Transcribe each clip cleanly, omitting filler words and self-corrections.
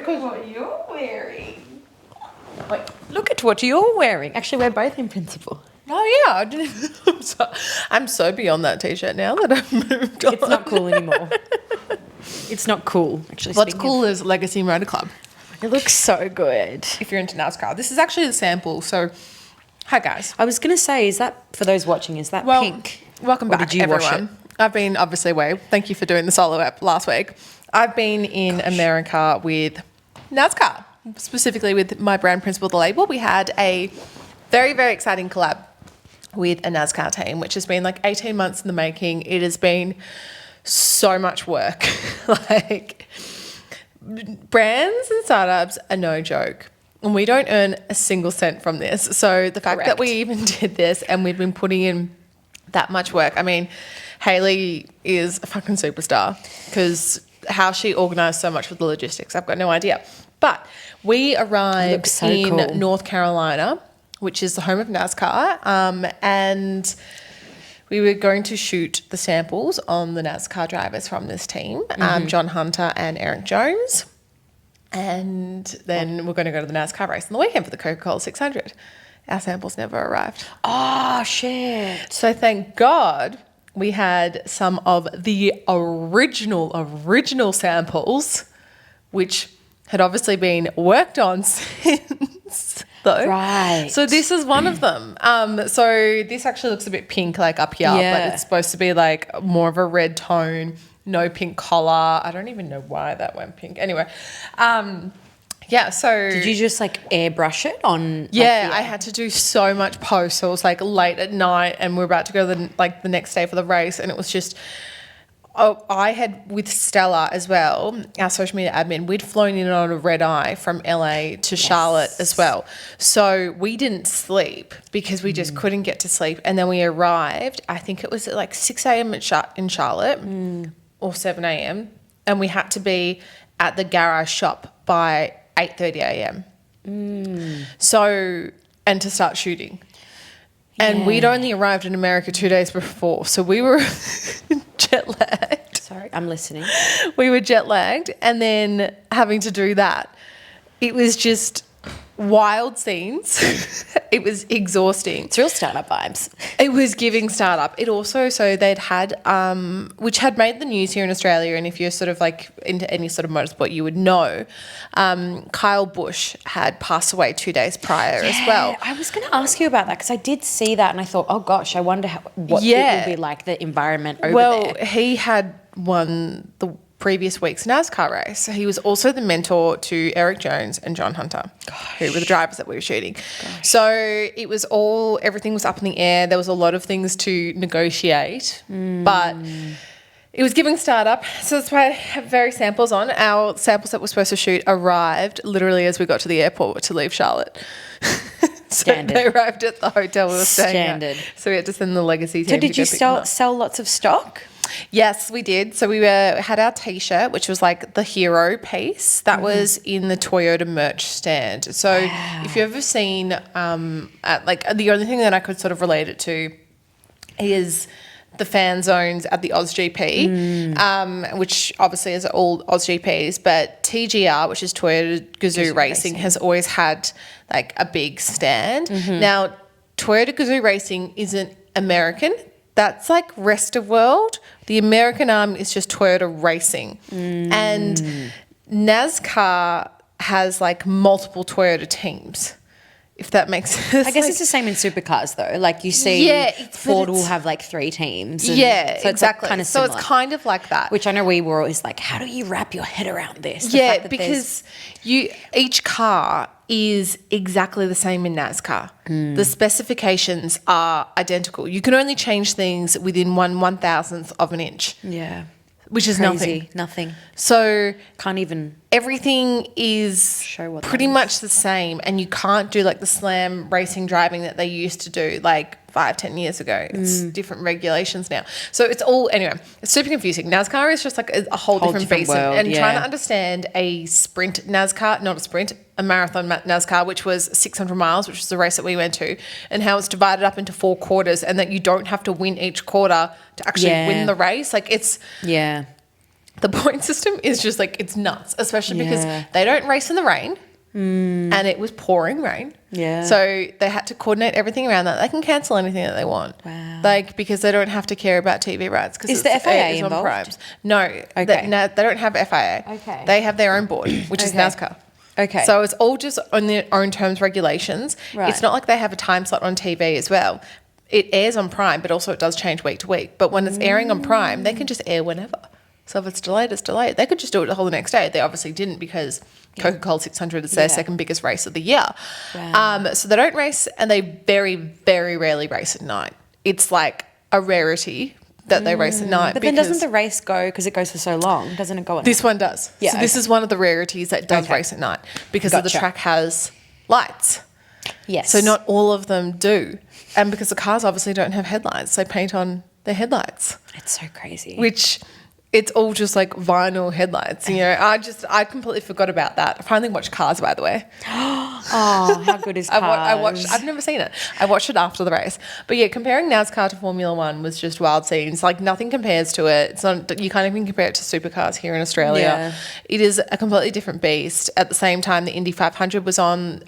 because what you're wearing. Wait, look at what you're wearing. Actually, we're both in principle. Oh, yeah. I didn't, I'm so beyond that T-shirt now that I've moved on. It's not cool anymore. It's not cool, actually. What's cool is Legacy Motor Club. It looks so good. If you're into NASCAR. This is actually the sample. So, hi, guys. I was going to say, is that, for those watching, is that pink? Welcome back, did you everyone. wash it? I've been obviously away. Thank you for doing the solo app last week. I've been in America with NASCAR, specifically with my brand principal, The Label. We had a very, very exciting collab with a NASCAR team, which has been like 18 months in the making. It has been so much work. Like, brands and startups are no joke. And we don't earn a single cent from this. So the fact that we even did this and we've been putting in that much work. I mean, Hayley is a fucking superstar because how she organised so much with the logistics, I've got no idea. But we arrived in North Carolina, which is the home of NASCAR, and we were going to shoot the samples on the NASCAR drivers from this team, John Hunter and Eric Jones. And then we're going to go to the NASCAR race on the weekend for the Coca-Cola 600. Our samples never arrived. Oh, shit. So thank God we had some of the original samples, which had obviously been worked on since, though. Right. So this is one of them. So this actually looks a bit pink, like up here, but it's supposed to be like more of a red tone, no pink collar. I don't even know why that went pink. Anyway, yeah, so... Did you just, like, airbrush it on... Yeah, I had to do so much post. So it was, like, late at night and we were about to go the next day for the race, and it was just... Oh, I had, with Stella as well, our social media admin, we'd flown in on a red eye from LA to Charlotte as well. So we didn't sleep because we just couldn't get to sleep. And then we arrived, I think it was at like 6 a.m. in Charlotte or 7 a.m. And we had to be at the garage shop by 8:30 a.m. So, and to start shooting. And we'd only arrived in America 2 days before. So we were jet lagged. Sorry, I'm listening. We were jet lagged, and then having to do that. It was just wild scenes. It was exhausting. It's real startup vibes. It was giving startup. It also, so they'd had, which had made the news here in Australia, and if you're sort of like into any sort of motorsport, you would know, Kyle Busch had passed away 2 days prior as well. I was going to ask you about that because I did see that and I thought, oh gosh, I wonder what it would be like, the environment over there. Well, he had won the previous week's NASCAR race. So he was also the mentor to Eric Jones and John Hunter, who were the drivers that we were shooting. So it was everything was up in the air. There was a lot of things to negotiate, but it was giving startup. So that's why I have very samples on. Our samples that we're supposed to shoot arrived literally as we got to the airport to leave Charlotte. Standard. They arrived at the hotel we were staying at. Standard. So we had to send the Legacy team. So did you sell lots of stock? Yes, we did. So we had our T-shirt, which was like the hero piece. That was in the Toyota merch stand. So if you've ever seen, like the only thing that I could sort of relate it to is the fan zones at the AusGP, which obviously is all AusGPs, but TGR, which is Toyota Gazoo Racing, has always had like a big stand. Now, Toyota Gazoo Racing isn't American. That's like rest of world. The American arm is just Toyota Racing. And NASCAR has like multiple Toyota teams, if that makes sense. I guess it's the same in supercars though. Like you see Ford will have like 3 teams. So exactly. Like kind of similar. So it's kind of like that. Which I know we were always like, how do you wrap your head around this? Because each car is exactly the same in NASCAR. The specifications are identical. You can only change things within 1/1000th of an inch. Yeah. Which is Crazy. nothing. Nothing. So can't even everything is pretty much the same, and you can't do like the slam racing driving that they used to do like 5-10 years ago. It's different regulations now. So it's all, anyway, it's super confusing. NASCAR is just like a whole different beast. World, and trying to understand a sprint NASCAR, not a sprint, a marathon NASCAR, which was 600 miles, which was the race that we went to, and how it's divided up into 4 quarters and that you don't have to win each quarter to actually win the race. Like it's... the point system is just like, it's nuts, especially because Yeah. they don't race in the rain. And it was pouring rain. Yeah. So they had to coordinate everything around that. They can cancel anything that they want. Wow. Like, because they don't have to care about TV rights. Is the FIA involved? Primes. No. Okay. They don't have FIA. Okay. They have their own board, which is Okay. NASCAR. Okay. So it's all just on their own terms, regulations. Right. It's not like they have a time slot on TV as well. It airs on Prime, but also it does change week to week. But when it's airing on Prime, they can just air whenever. So if it's delayed, it's delayed. They could just do it the whole next day. They obviously didn't because Coca-Cola 600 is their second biggest race of the year. Wow. So they don't race, and they very, very rarely race at night. It's like a rarity that they race at night. But then doesn't the race go, because it goes for so long, doesn't it go at This one does. Yeah, So this is one of the rarities that does Okay. race at night because of the Gotcha. track has lights. Yes. So not all of them do. And because the cars obviously don't have headlights, they paint on their headlights, It's so crazy. which it's all just like vinyl headlights. You know, I completely forgot about that. I finally watched Cars, by the way. Oh, how good is Cars? I've never seen it. I watched it after the race. But yeah, comparing NASCAR to Formula One was just wild scenes. Like nothing compares to it. It's not, you can't even compare it to supercars here in Australia. Yeah. It is a completely different beast. At the same time, the Indy 500 was on.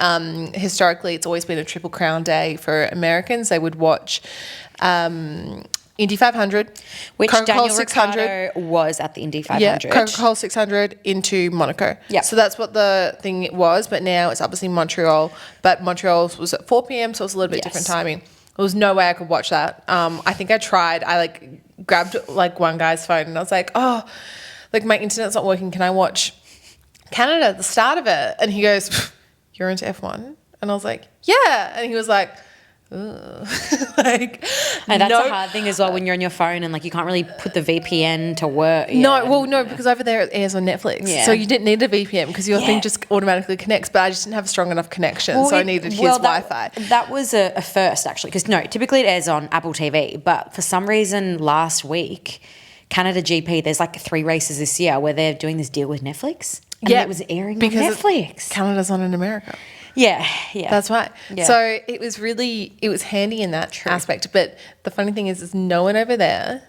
Historically, it's always been a Triple Crown day for Americans. They would watch Indy 500, Which Coca-Cola Daniel 600. Ricciardo was at the Indy 500. Yeah, Coca-Cola 600 into Monaco. Yeah. So that's what the thing was, but now it's obviously Montreal. But Montreal was at 4 p.m, so it was a little bit different timing. There was no way I could watch that. I think I tried. I like grabbed like one guy's phone and I was like, oh, like my internet's not working. Can I watch Canada, the start of it? And he goes, you're into F1? And I was like, yeah. And he was like, ugh. Like, And that's a hard thing as well when you're on your phone and like you can't really put the VPN to work. Yeah. No, because over there it airs on Netflix. Yeah. So you didn't need a VPN because your thing just automatically connects, but I just didn't have a strong enough connection, so I needed his Wi-Fi. That was a first actually, because no, typically it airs on Apple TV, but for some reason last week, Canada GP, there's like 3 races this year where they're doing this deal with Netflix. And it was airing on Netflix. Canada's on in America. Yeah. That's right. Yeah. So it was handy in that aspect. But the funny thing is no one over there.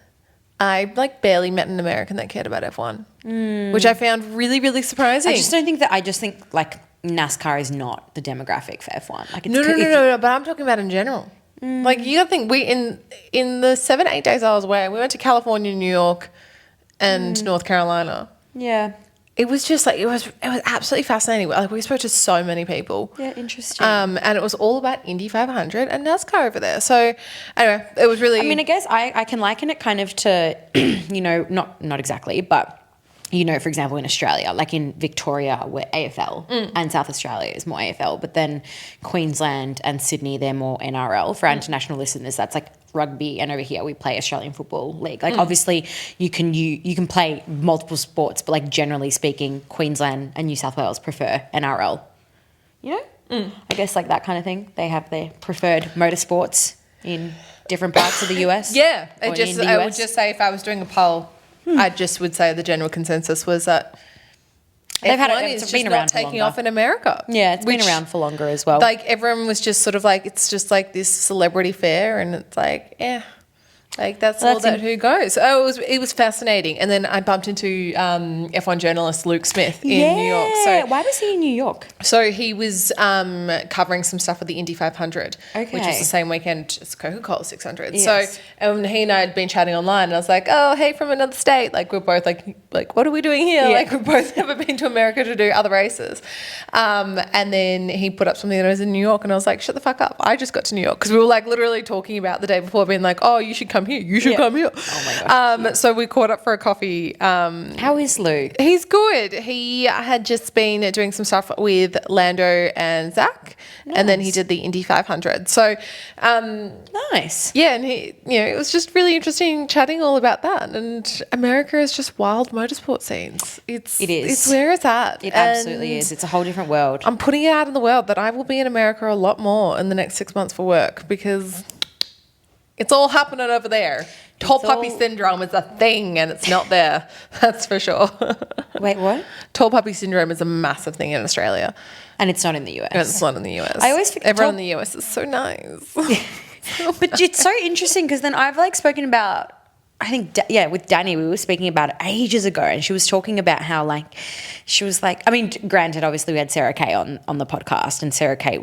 I like barely met an American that cared about F1, which I found really, really surprising. I just think like NASCAR is not the demographic for F1. Like it's No. But I'm talking about in general. Like you got to think, we in the 7-8 days I was away, we went to California, New York, and North Carolina. Yeah. It was just like it was absolutely fascinating. Like we spoke to so many people. Yeah, interesting. And it was all about Indy 500 and NASCAR over there. So anyway, it was really. I mean, I guess I can liken it kind of to, you know, not exactly, but. You know, for example, in Australia, like in Victoria, where AFL and South Australia is more AFL, but then Queensland and Sydney, they're more NRL. For our international listeners, that's like rugby, and over here we play Australian Football League. Like obviously you can play multiple sports, but like generally speaking, Queensland and New South Wales prefer NRL. You know? I guess like that kind of thing. They have their preferred motorsports in different parts of the US. Yeah. Or I in the would US. just say if I was doing a poll, I just would say the general consensus was that They've had F1 it, is it's just been not around for taking longer. off in America. Yeah, it's been Which, around for longer as well. Like everyone was just sort of like, it's just like this celebrity fair, and it's like, like that's all that who goes. Oh, it was fascinating. And then I bumped into F1 journalist Luke Smith in New York. So why was he in New York? So he was covering some stuff with the Indy 500, which was the same weekend as Coca-Cola 600. Yes. So he and I had been chatting online, and I was like, oh, hey, from another state. Like, we're both like, what are we doing here? Yeah. Like, we've both never been to America to do other races. And then he put up something that was in New York, and I was like, shut the fuck up. I just got to New York. Because we were like literally talking about the day before, being like, oh, you should come here. You should come here. Oh my gosh. So we caught up for a coffee. How is Luke? He's good. He had just been doing some stuff with Lando and Zach, and then he did the Indy 500. So, Nice. yeah, and it was just really interesting chatting all about that. And America is just wild motorsport scenes. It is. It's where it's at. It absolutely is. It's a whole different world. I'm putting it out in the world that I will be in America a lot more in the next 6 months for work because it's all happening over there. Tall puppy syndrome is a thing, and it's not there. That's for sure. Wait, what? Tall puppy syndrome is a massive thing in Australia. And it's not in the US. And it's not in the US. I always think everyone in the US is so nice. But it's so interesting because then I've like spoken about I think, with Danny, we were speaking about it ages ago, and she was talking about how, like, she was like, I mean, granted, obviously we had Sarah Kay on the podcast, and Sarah Kay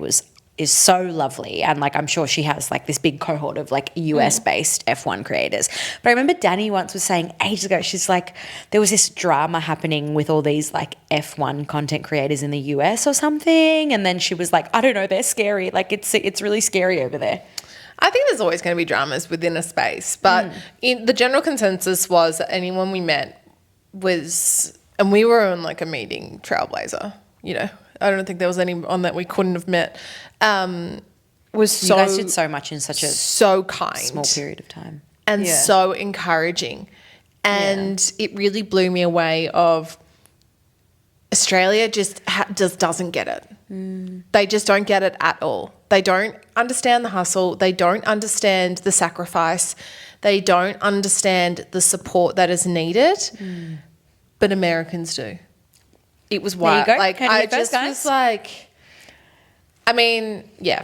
is so lovely, and like I'm sure she has like this big cohort of like US based F1 creators. But I remember Danny once was saying ages ago, she's like, there was this drama happening with all these like F1 content creators in the US or something, and then she was like, I don't know, they're scary, like it's really scary over there. I think there's always going to be dramas within a space, but the general consensus was that anyone we met was, and we were on like a meeting trailblazer, you know. I don't think there was anyone that we couldn't have met. Was so, you guys did so much in such a so kind, small period of time, and so encouraging, and it really blew me away. Of Australia just doesn't get it. They just don't get it at all. They don't understand the hustle. They don't understand the sacrifice. They don't understand the support that is needed. But Americans do. It was wild. There you go. Like I just was like, I mean, yeah,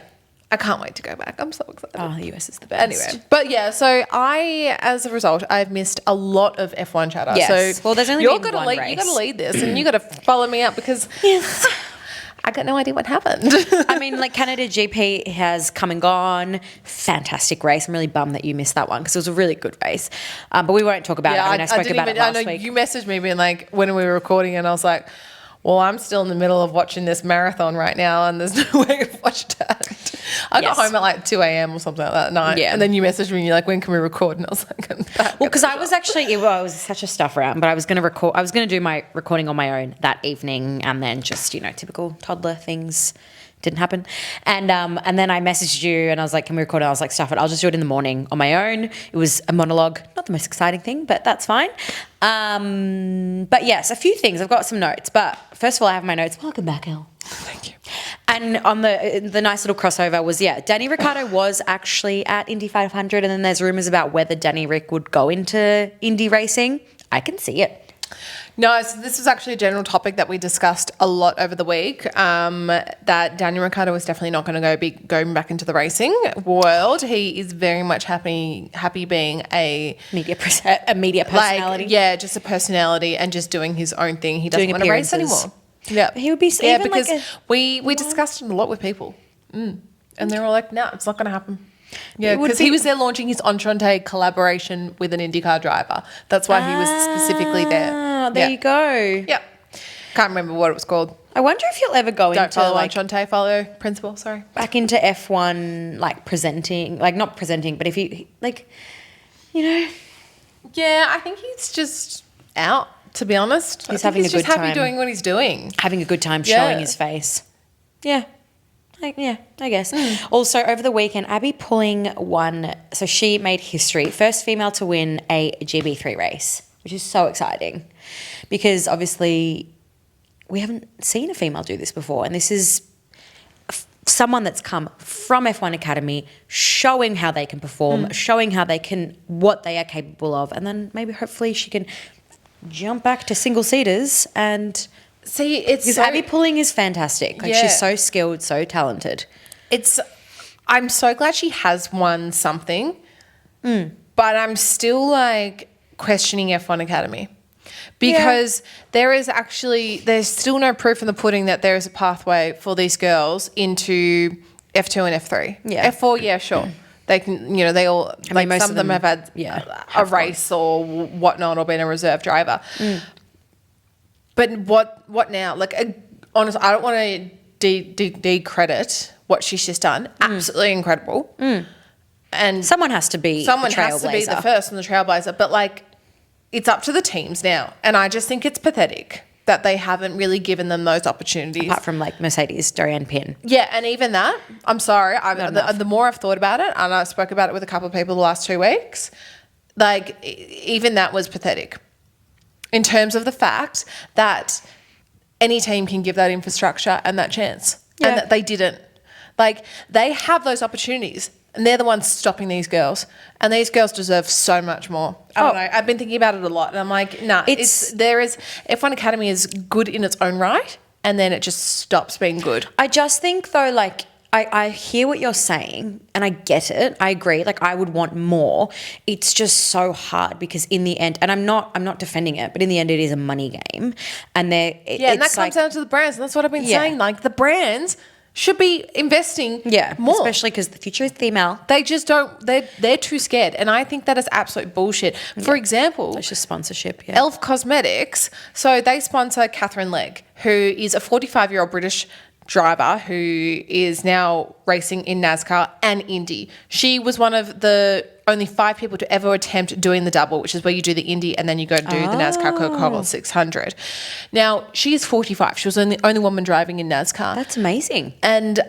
I can't wait to go back. I'm so excited. Oh, the US is the best. Anyway, but yeah, so as a result, I've missed a lot of F1 chatter. Yes. So well, there's only you're been gonna one lead, race. you got to lead this, and you got to follow me up because I got no idea what happened. I mean, like Canada GP has come and gone. Fantastic race. I'm really bummed that you missed that one because it was a really good race. But we won't talk about it. I mean, I spoke about it last week. You messaged me being like, when we were recording, and I was like, well, I'm still in the middle of watching this marathon right now, and there's no way to watch that. I got home at like 2 a.m. or something like that at night. Yeah. And then you messaged me and you're like, when can we record? And I was like, well, because I was actually, it was such a stuff round, but I was going to do my recording on my own that evening, and then just, typical toddler things didn't happen. And then I messaged you and I was like, can we record it? I was like, stuff it. I'll just do it in the morning on my own. It was a monologue, not the most exciting thing, but that's fine. But yes, a few things. I've got some notes, but first of all, I have my notes. Welcome back, Elle. Thank you. And on the nice little crossover was, Danny Ricciardo was actually at Indy 500, and then there's rumours about whether Danny Rick would go into Indy racing. I can see it. No, so this was actually a general topic that we discussed a lot over the week, that Daniel Ricciardo was definitely not going to be going back into the racing world. He is very much happy being a media personality. Just a personality and just doing his own thing. He doesn't want to race anymore. Yeah, he would be because we discussed it a lot with people, and they were like, "No, it's not going to happen." Yeah, because he was there launching his Entrante collaboration with an IndyCar driver. That's why he was specifically there. There you go. Yeah. Can't remember what it was called. I wonder if he'll ever go Don't into follow Entrante, follow principle, sorry. Back into F1, like presenting, like not presenting, but if he, like, Yeah, I think he's just out, to be honest. He's having a good time. He's just happy doing what he's doing. Having a good time showing his face. Yeah. I guess. Also, over the weekend, Abbi Pulling won. So she made history. First female to win a GB3 race, which is so exciting because obviously we haven't seen a female do this before. And this is someone that's come from F1 Academy, showing how they can perform, showing what they are capable of. And then maybe hopefully she can jump back to single seaters and... See, because Abbi Pulling is fantastic. Like she's so skilled, so talented. I'm so glad she has won something, but I'm still like questioning F1 Academy because there's still no proof in the pudding that there is a pathway for these girls into F2 and F3. Yeah. F4, yeah, sure. They can, they all, most some of them have had a race or whatnot or been a reserve driver. But what now? Like, honestly, I don't want to decredit what she's just done. Absolutely incredible. And someone has to be the first and the trailblazer. But, like, it's up to the teams now. And I just think it's pathetic that they haven't really given them those opportunities. Apart from, like, Mercedes, Dorian Pin. Yeah, and even that, I'm sorry. The more I've thought about it, and I spoke about it with a couple of people the last 2 weeks, like, even that was pathetic. In terms of the fact that any team can give that infrastructure and that chance, and that they didn't. Like, they have those opportunities, and they're the ones stopping these girls, and these girls deserve so much more. I don't know. I've been thinking about it a lot, and I'm like, F1 Academy is good in its own right, and then it just stops being good. I just think, though, like, I hear what you're saying and I get it. I agree. Like, I would want more. It's just so hard because in the end, and I'm not defending it, but in the end it is a money game. And and that comes down to the brands. And that's what I've been saying. Like, the brands should be investing more. Especially because the future is female. They just don't, they're too scared. And I think that is absolute bullshit. For example, It's just sponsorship. Yeah. Elf Cosmetics, so they sponsor Catherine Legg, who is a 45-year-old British driver who is now racing in NASCAR and Indy. She was one of the only 5 people to ever attempt doing the double, which is where you do the Indy and then you go to do the NASCAR Coca-Cola 600. Now, she is 45. She was the only woman driving in NASCAR. That's amazing. And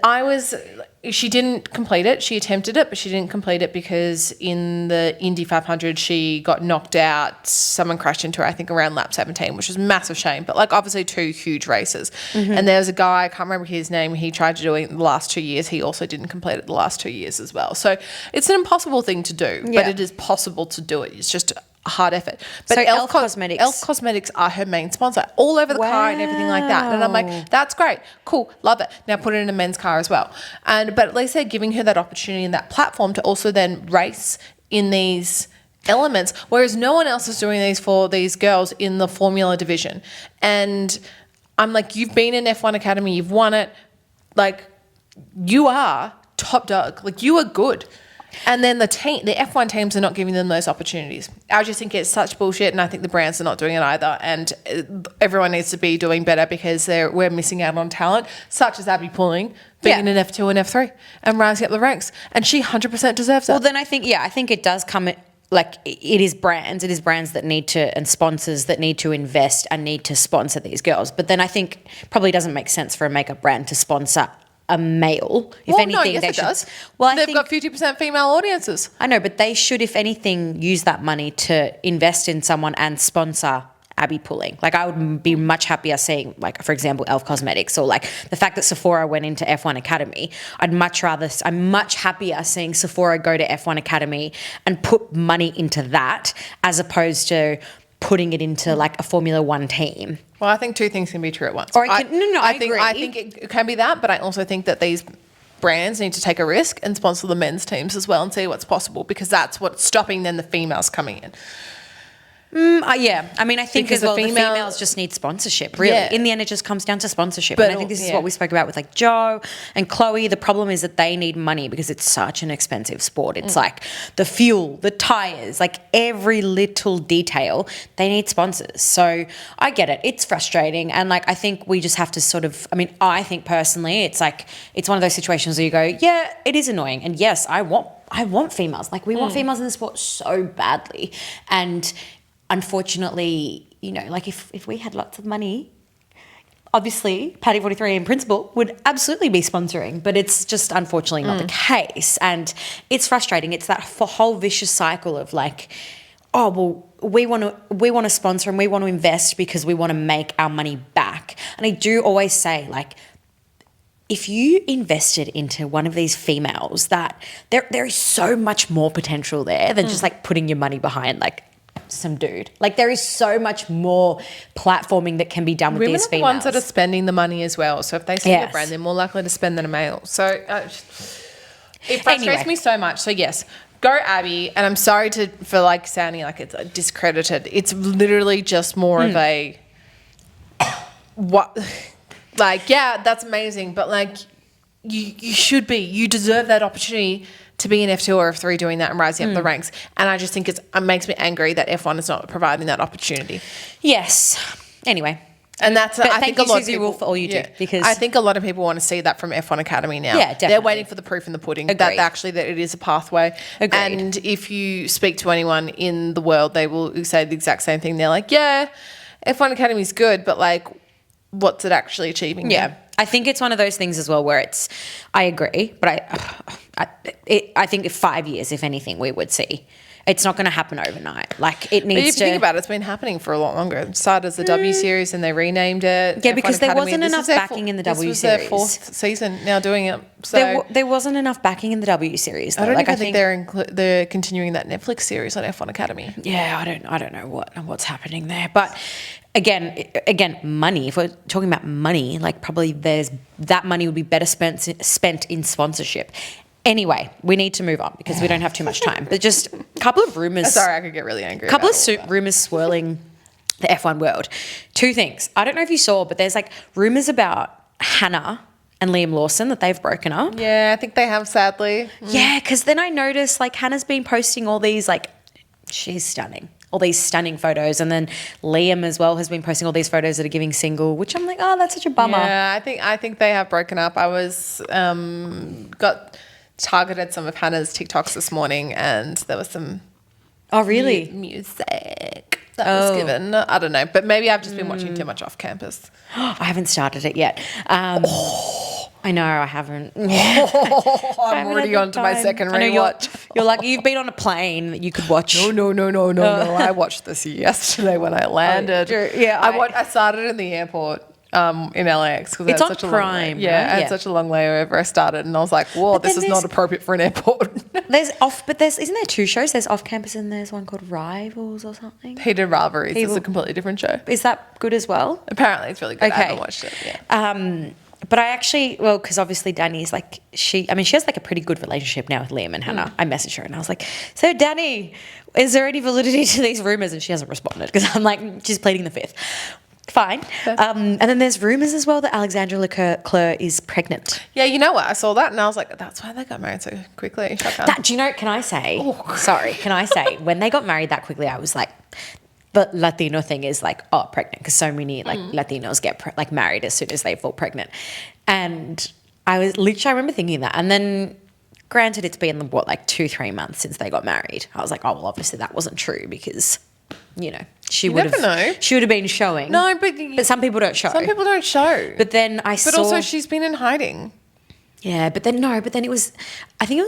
she didn't complete it. She attempted it, but she didn't complete it because in the Indy 500, she got knocked out. Someone crashed into her, I think, around lap 17, which was a massive shame. But, like, obviously 2 huge races. And there was a guy, I can't remember his name, he tried to do it in the last 2 years. He also didn't complete it the last 2 years as well. So it's an impossible thing to do, but it is possible to do it. It's just a hard effort. But So Elf Cosmetics. Elf Cosmetics are her main sponsor, all over the car and everything like that. And I'm like, that's great, cool, love it. Now put it in a men's car as well. But at least they're giving her that opportunity and that platform to also then race in these elements, whereas no one else is doing these for these girls in the Formula division. And I'm like, you've been in F1 Academy, you've won it, like, you are top dog, like, you are good. And then the F1 teams are not giving them those opportunities. I just think it's such bullshit, and I think the brands are not doing it either. And everyone needs to be doing better because we're missing out on talent, such as Abbi Pulling being in an F2 and F3 and rising up the ranks. And she 100% deserves it. Well, then I think it does come like, it is brands that need to, and sponsors that need to invest and need to sponsor these girls. But then I think probably doesn't make sense for a makeup brand to sponsor a male. If anything, it does. Well, they've got 50% female audiences. I know, but they should, if anything, use that money to invest in someone and sponsor Abbi Pulling. Like, I would be much happier seeing, like, for example, Elf Cosmetics, or like the fact that Sephora went into F1 Academy. I'm much happier seeing Sephora go to F1 Academy and put money into that as opposed to putting it into like a Formula One team. Well, I think 2 things can be true at once. Or I agree. I think it can be that, but I also think that these brands need to take a risk and sponsor the men's teams as well and see what's possible, because that's what's stopping then the females coming in. I mean, I think because as well, the females just need sponsorship, really. Yeah. In the end, it just comes down to sponsorship. But and I think this is what we spoke about with like Joe and Chloe. The problem is that they need money because it's such an expensive sport. It's like the fuel, the tires, like every little detail, they need sponsors. So I get it. It's frustrating. And like, I think we just have to sort of, I mean, I think personally, it's like, it's one of those situations where you go, yeah, it is annoying. And yes, I want females. Like, we want females in the sport so badly. And unfortunately, you know, like if we had lots of money, obviously Paddy 43 in principle would absolutely be sponsoring, but it's just unfortunately not the case. And it's frustrating. It's that whole vicious cycle of like, oh, well, we want to sponsor and we want to invest because we want to make our money back. And I do always say, like, if you invested into one of these females, that there is so much more potential there than just like putting your money behind like some dude. Like, there is so much more platforming that can be done with Women these are the females. ones that are spending the money as well. So if they see a brand, they're more likely to spend than a male. So it frustrates me so much. So yes, go Abbi. And I'm sorry for like sounding like it's discredited. It's literally just more of a what. Like, yeah, that's amazing, but like you deserve that opportunity to be in F2 or F3 doing that and rising up the ranks. And I just think it makes me angry that F1 is not providing that opportunity. Yes. Anyway. And that's, but I think a lot of people, for all you do, because I think a lot of people want to see that from F1 Academy now. Yeah, definitely. They're waiting for the proof in the pudding that it is a pathway. Agreed. And if you speak to anyone in the world, they will say the exact same thing. They're like, yeah, F1 Academy is good, but like, what's it actually achieving? Yeah. I think it's one of those things as well where I agree, but I think in 5 years, if anything, we would see It's not going to happen overnight. Like it But if you needs think to. about it, it's been happening for a lot longer. It started as the W Series and they renamed it. Yeah, F1 because there Academy. wasn't This enough is their backing in the W This was their Series. 4th season now doing it. So There wasn't enough backing in the W Series. Though. I don't like, even think they're continuing that Netflix series on F1 Academy. Yeah, I don't know what's happening there. But again, money. If we're talking about money, like probably that money would be better spent in sponsorship. Anyway, we need to move on because we don't have too much time. But just a couple of rumors. Sorry, I could get really angry. A couple of rumors swirling the F1 world. Two things. I don't know if you saw, but there's like rumors about Hannah and Liam Lawson that they've broken up. Yeah, I think they have, sadly. Yeah, because then I noticed like Hannah's been posting all these like, she's stunning. All these stunning photos, and then Liam as well has been posting all these photos that are giving single, which I'm like, oh, that's such a bummer. Yeah, I think they have broken up. I was got targeted some of Hannah's TikToks this morning, and there was some really music that was given. I don't know, but maybe I've just been watching too much off campus. I haven't started it yet. I know I haven't. I'm already on to my second rewatch. You're like, you've been on a plane that you could watch. No. I watched this yesterday when I landed. Yeah, I started in the airport in LAX because It's on such Prime, a long, I right? had such a long layover. I started and I was like, whoa, this is not appropriate for an airport. Isn't there two shows? There's Off Campus and there's one called Rivals or something. Heated Rivalries is a completely different show. Is that good as well? Apparently it's really good. Okay. I haven't watched it yet. But I actually, because obviously Danny's like, she has like a pretty good relationship now with Liam and Hannah. I messaged her and I was like, so Danny, is there any validity to these rumours? And she hasn't responded because I'm like, she's pleading the fifth. Fine. And then there's rumours as well that Alexandra Leclerc is pregnant. Yeah, you know what? I saw that and I was like, that's why they got married so quickly. Do you know, can I say, when they got married that quickly, I was like, the Latino thing is like, oh, pregnant, because so many like Latinos get married as soon as they fall pregnant. And I remember thinking that. And then granted, it's been 2-3 months since they got married. I was like, oh, well, obviously that wasn't true because, she would have been showing. No, but some people don't show. Some people don't show. But then But also she's been in hiding. Yeah, but then I think it was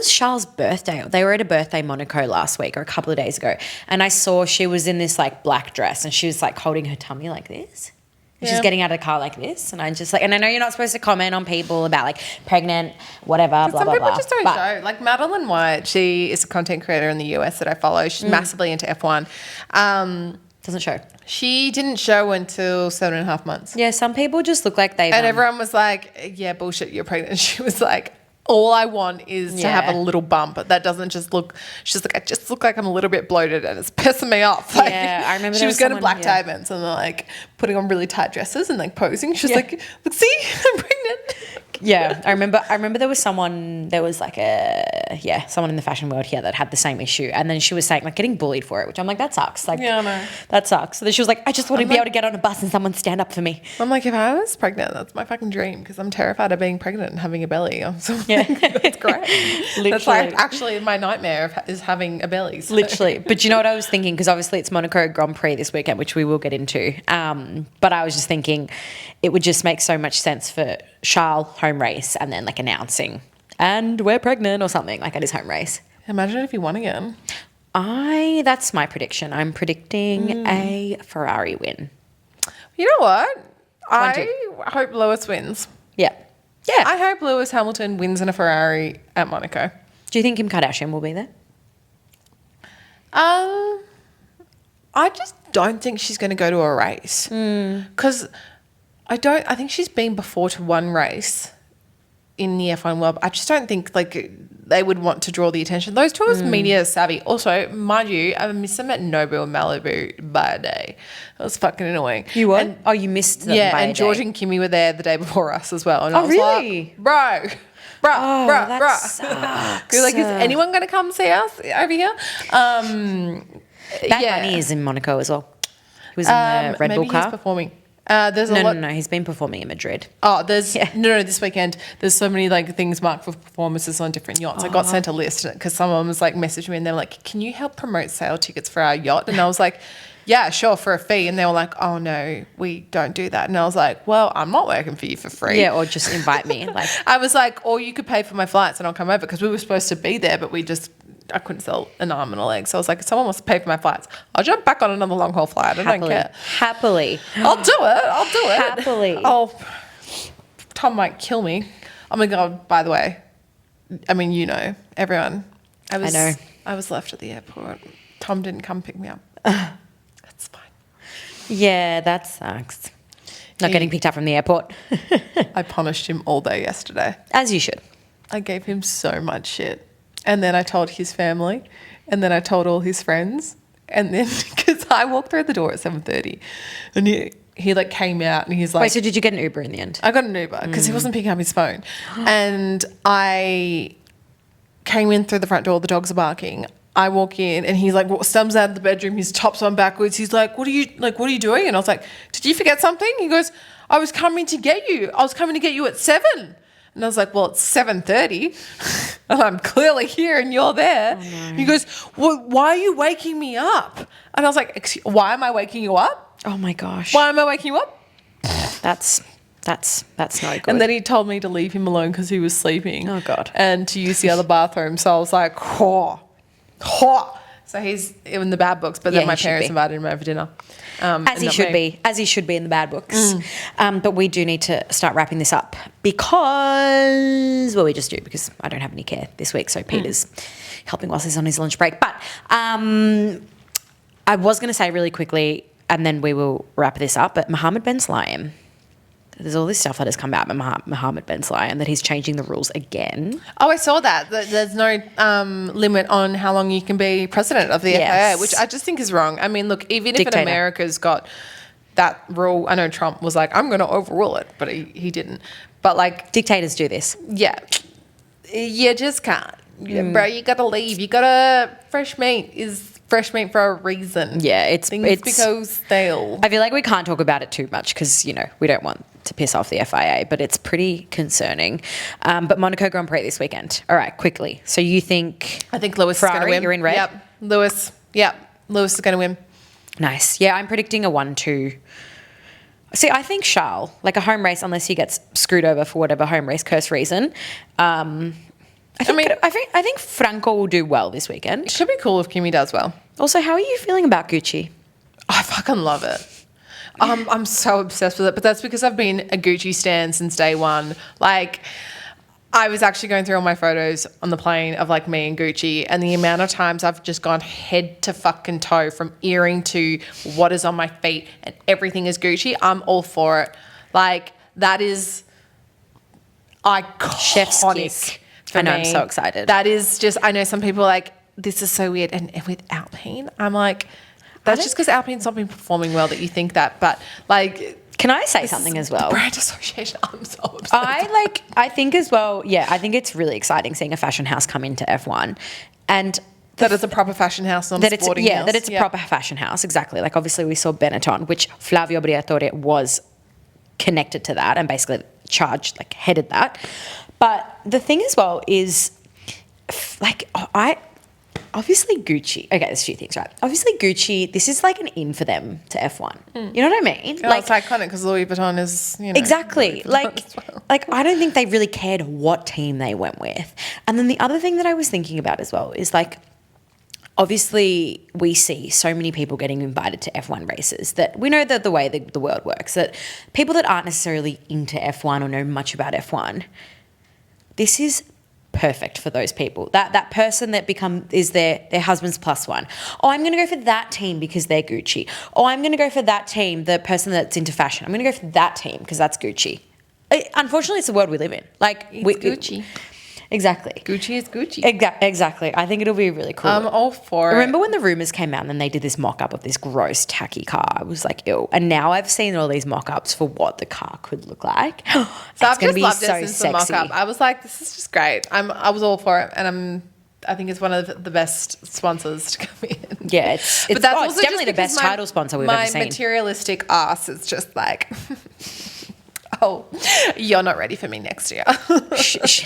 Charles' birthday. They were at a birthday Monaco last week or a couple of days ago. And I saw she was in this like black dress and she was like holding her tummy like this. And she's getting out of the car like this. And I just like, and I know you're not supposed to comment on people about like pregnant, whatever, blah, blah, blah. Some people just don't show. Like Madeline White, she is a content creator in the US that I follow. She's massively into F1. Doesn't show. She didn't show until 7.5 months. Yeah, some people just look like they've... And everyone was like, yeah, bullshit, you're pregnant. And she was like, all I want is to have a little bump. But that doesn't just look... She's like, I just look like I'm a little bit bloated and it's pissing me off. Like, yeah, I remember she was going to black tie events and like putting on really tight dresses and like posing. She was like, look, see, I'm pregnant. Yeah, I remember there was someone in the fashion world here that had the same issue. And then she was saying like getting bullied for it, which I'm like, that sucks. Like, yeah, I know. That sucks. So then she was like, I just want to be able to get on a bus and someone stand up for me. I'm like, if I was pregnant, that's my fucking dream because I'm terrified of being pregnant and having a belly. That's great. Literally. That's like actually my nightmare is having a belly. So. Literally. But you know what I was thinking? Because obviously it's Monaco Grand Prix this weekend, which we will get into. But I was just thinking it would just make so much sense for Charles home race and then like announcing and we're pregnant or something like at his home race. Imagine if he won again. That's my prediction. I'm predicting a Ferrari win. You know what? I hope Lewis wins. Yeah. Yeah. I hope Lewis Hamilton wins in a Ferrari at Monaco. Do you think Kim Kardashian will be there? I just don't think she's going to go to a race because I think she's been before to one race in the F1 world. I just don't think like they would want to draw the attention. Those two are media savvy. Also, mind you, I missed them at Nobu and Malibu by a day. It was fucking annoying. You what? You missed them by a day. George and Kimmy were there the day before us as well. And I was really? like, bruh. Sucks. You're like, is anyone going to come see us over here? Bad Bunny is in Monaco as well. He was in the Red Bull car. Maybe he's performing. No, he's been performing in Madrid. Oh, this weekend there's so many like things marked for performances on different yachts. I got sent a list because someone was like messaging me and they were like, can you help promote sale tickets for our yacht? And I was like, yeah, sure, for a fee. And they were like, oh no, we don't do that. And I was like, well, I'm not working for you for free. Yeah, or just invite me. Like I was like, or you could pay for my flights and I'll come over because we were supposed to be there, but we just couldn't sell an arm and a leg. So I was like, if someone wants to pay for my flights, I'll jump back on another long haul flight. I don't care. Happily. I'll do it. Happily. Tom might kill me. Oh my God, by the way. I mean, everyone. I know. I was left at the airport. Tom didn't come pick me up. That's fine. Yeah, that sucks. Not getting picked up from the airport. I punished him all day yesterday. As you should. I gave him so much shit. And then I told his family. And then I told all his friends. And then, because I walked through the door at 7:30. And he like came out and he's like... Wait, so did you get an Uber in the end? I got an Uber because he wasn't picking up his phone. And I came in through the front door. The dogs are barking. I walk in and he's like, Stum's out of the bedroom. His top's on backwards. He's like, what are you doing? And I was like, did you forget something? He goes, I was coming to get you. I was coming to get you at 7. And I was like, well, it's 7:30 and I'm clearly here and you're there. Oh, no. He goes, well, why are you waking me up? And I was like, why am I waking you up? Oh my gosh. Why am I waking you up? That's not good. And then he told me to leave him alone because he was sleeping. Oh God. And to use the other bathroom. So I was like, So he's in the bad books, but then my parents invited him over dinner. As he should be in the bad books. But we do need to start wrapping this up because I don't have any care this week. So Peter's helping whilst he's on his lunch break. But I was going to say really quickly, and then we will wrap this up, but Mohammed Ben Sulayem. There's all this stuff that has come out about Mohammed Ben Sulayem that he's changing the rules again. Oh, I saw that. There's no limit on how long you can be president of the FIA, which I just think is wrong. I mean, look, even if America's got that rule, I know Trump was like, I'm going to overrule it, but he didn't. But like... Dictators do this. Yeah. You just can't. Bro, you got to leave. You got to... Fresh meat is... fresh meat for a reason. Yeah, it's go stale. I feel like we can't talk about it too much because, we don't want to piss off the FIA, but it's pretty concerning. But Monaco Grand Prix this weekend. All right, quickly. So you think... I think Lewis is going to win. You're in red? Yep. Lewis is going to win. Nice. Yeah, I'm predicting a 1-2. See, I think Charles, like a home race, unless he gets screwed over for whatever home race curse reason, I think Franco will do well this weekend. It should be cool if Kimi does well. Also, how are you feeling about Gucci? I fucking love it. I'm so obsessed with it, but that's because I've been a Gucci stan since day one. Like, I was actually going through all my photos on the plane of like me and Gucci, and the amount of times I've just gone head to fucking toe from earring to what is on my feet, and everything is Gucci. I'm all for it. Like, that is iconic. Chef's kiss. I know, I'm so excited. That is just, I know some people are like, this is so weird. And with Alpine, I'm like, that's just because Alpine's not been performing well that you think that. But like... Can I say something as well? Brand association, I'm so obsessed. I think as well, I think it's really exciting seeing a fashion house come into F1. And... That it's a proper fashion house, not a sporting house. That it's a proper fashion house, exactly. Like obviously we saw Benetton, which Flavio Briatore was connected to that and basically headed that. But the thing as well is, obviously Gucci. Okay, there's a few things, right? Obviously Gucci, this is like an in for them to F1. You know what I mean? Oh, it's iconic because Louis Vuitton is, exactly. Like I don't think they really cared what team they went with. And then the other thing that I was thinking about as well is like, obviously we see so many people getting invited to F1 races that we know that the way the world works, that people that aren't necessarily into F1 or know much about F1, this is perfect for those people. That person that is their husband's plus one. Oh, I'm going to go for that team because they're Gucci. Oh, I'm going to go for that team, the person that's into fashion. I'm going to go for that team because that's Gucci. Unfortunately, it's the world we live in. Like Gucci. Exactly. Gucci is Gucci. Exactly. I think it'll be really cool. I'm all for it. Remember when the rumours came out and then they did this mock-up of this gross, tacky car? I was like, ew. And now I've seen all these mock-ups for what the car could look like. So I've just loved it since the mock-up. I was like, this is just great. I was all for it. And I think it's one of the best sponsors to come in. Yeah, it's definitely the best title sponsor we've ever seen. My materialistic ass is just like... Oh, you're not ready for me next year.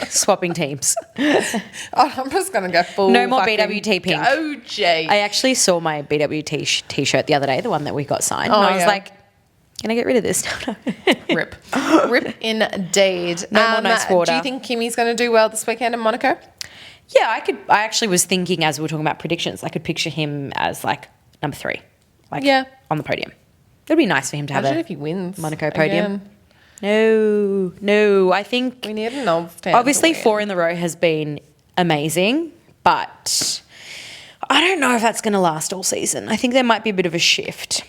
Swapping teams. I'm just going to go full no more BWT pink. OJ. I actually saw my BWT t-shirt the other day, the one that we got signed. And I was like, can I get rid of this? Rip. Rip indeed. No more nice water. Do you think Kimi's going to do well this weekend in Monaco? Yeah, I actually was thinking as we were talking about predictions, I could picture him as like number 3, like on the podium. It'd be nice for him to have Imagine if he wins Monaco podium. again. No, I think We need an old fan. obviously 4 in the row has been amazing, but I don't know if that's going to last all season. I think there might be a bit of a shift.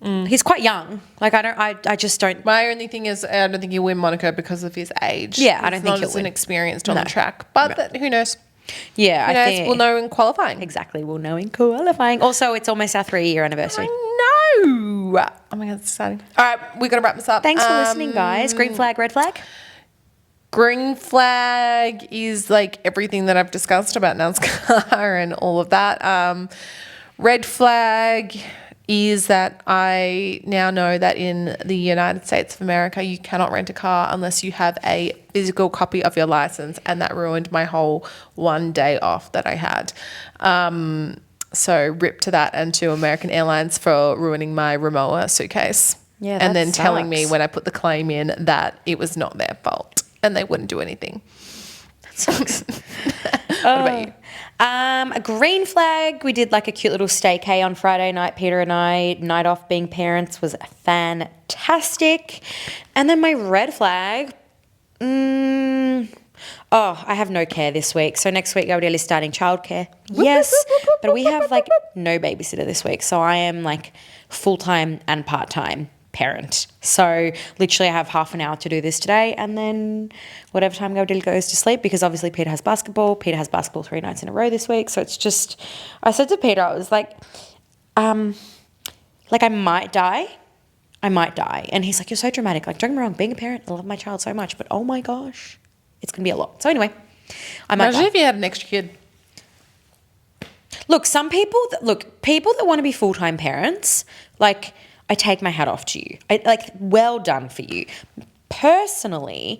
He's quite young. Like I just don't. My only thing is, I don't think he'll win Monaco because of his age. Yeah, I don't He's think not he'll as win. inexperienced on the track. But who knows? Yeah, Who I knows? think We'll know in qualifying. exactly. We'll know in qualifying. Also, it's almost our 3-year anniversary. I know. Oh my God, it's exciting. All right, we're going to wrap this up. Thanks for listening, guys. Green flag, red flag. Green flag is like everything that I've discussed about NASCAR and all of that. Red flag is that I now know that in the United States of America, you cannot rent a car unless you have a physical copy of your license, and that ruined my whole one day off that I had. So rip to that and to American Airlines for ruining my Rimowa suitcase. Yeah, and that then telling me sucks. when I put the claim in that it was not their fault and they wouldn't do anything. That sucks. What about you? A green flag. We did like a cute little staycay on Friday night. Peter and I, night off being parents was fantastic. And then my red flag. I have no care this week. So next week, Gabrielle is starting childcare. Yes, but we have like no babysitter this week. So I am like full-time and part-time parent. So literally I have half an hour to do this today, and then whatever time Gabrielle goes to sleep, because obviously Peter has basketball. Peter has basketball 3 nights in a row this week. So it's just, I said to Peter, I was like I might die. And he's like, you're so dramatic. Like, don't get me wrong, being a parent, I love my child so much, but oh my gosh, it's going to be a lot. So anyway, I might Imagine die. if you had an extra kid. Look, people that want to be full-time parents, like, I take my hat off to you. Well done for you. Personally,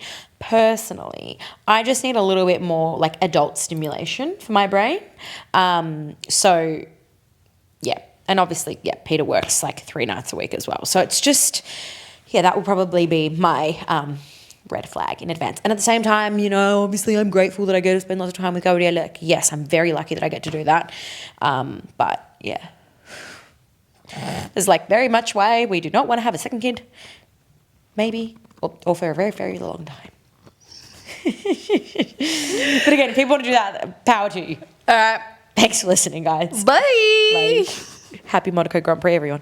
I just need a little bit more like adult stimulation for my brain. So yeah. And obviously, yeah, Peter works like 3 nights a week as well. So it's just, yeah, that will probably be my red flag in advance. And at the same time, you know, obviously I'm grateful that I get to spend lots of time with Gabrielle. Like, yes, I'm very lucky that I get to do that. But yeah, there's like very much why we do not want to have a second kid, maybe, or for a very, very long time. But again, if people want to do that, power to you. All right. Thanks for listening, guys. Bye. Bye. Happy Monaco Grand Prix, everyone.